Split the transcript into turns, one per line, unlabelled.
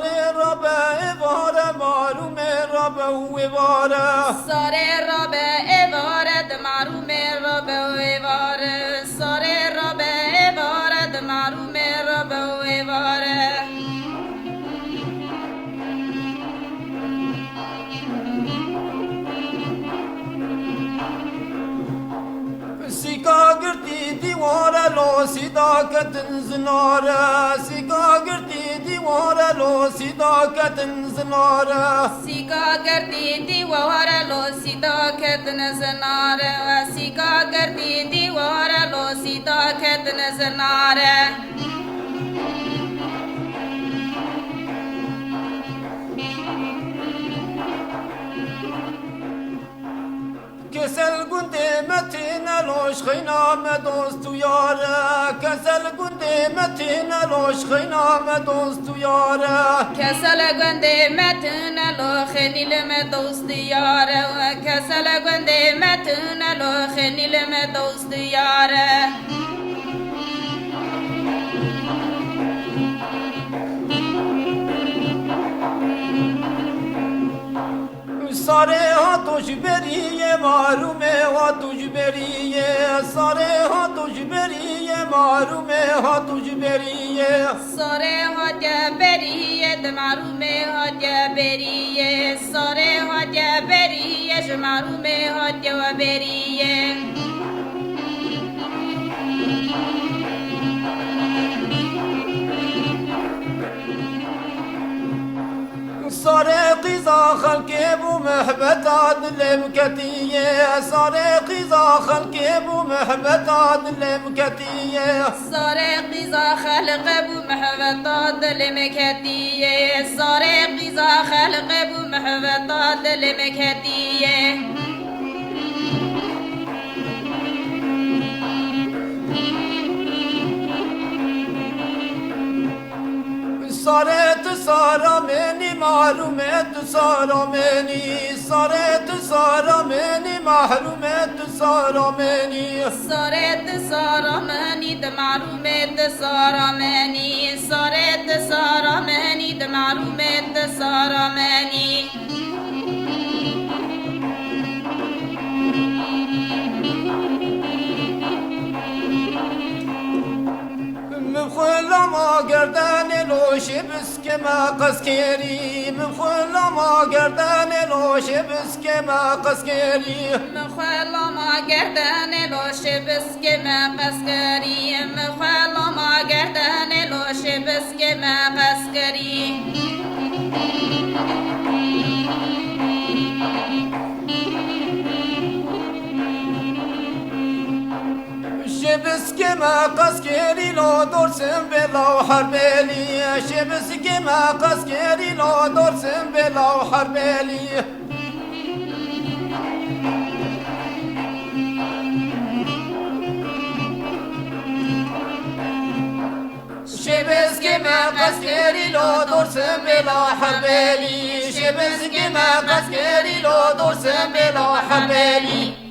ساره را به واره معلوم را به واره
ساره را به واره معلوم را به واره ساره را به واره معلوم را به واره
سیکا گرتی دیواره لو سیدا کتن زناره سیکا گرتی دیواره لو سیدا کتن زناره
سیکا گردی دیواره لو سیدا کتن زناره سیکا گردی دیواره لو سیدا کتن زناره
کسل گنده متین لوش خینام دوست و یاره کسل گنده متین لوش خینام دوست و یاره
کسل گنده متن لو خلیل میں دوست یاره کسل گنده متن لو خلیل میں دوست یاره
ساره ها توش بریه معلومه ها توش بریه ساره ها توش بریه معلومه ها توش بریه
ساره ها جبریه دمارومه ها جبریه ساره ها جبریه شمارومه ها جبریه
ساره قیزا خلقه بو محبت عدل مکتیه ساره قیزا خلقه بو محبت عدل مکتیه
ساره قیزا خلق بو محبت دل مکتیه ساره قیزا خلق بو محبت دل مکتیه
ساره تو سارا منی معلومه تو سارا منی ساره تو سارا منی معلومه تو سارا منی
ساره سارا منی دمارومه سارا منی ساره سارا منی دمارومه سارا منی
مخلا ما گردن لوش بسک ما قسکری مخلا ما گردن لوش بسک ما قسکری
مخلا ما گردن لوش بسک ما قسکری مخلا ما گردن لوش بسک ما قسکری
شبسك ما قسكري لو درسم بلا حربلي شبسك ما قسكري لو درسم بلا حربلي شبسك ما قسكري لو درسم بلا حربلي شبسك ما قسكري لو درسم بلا حربلي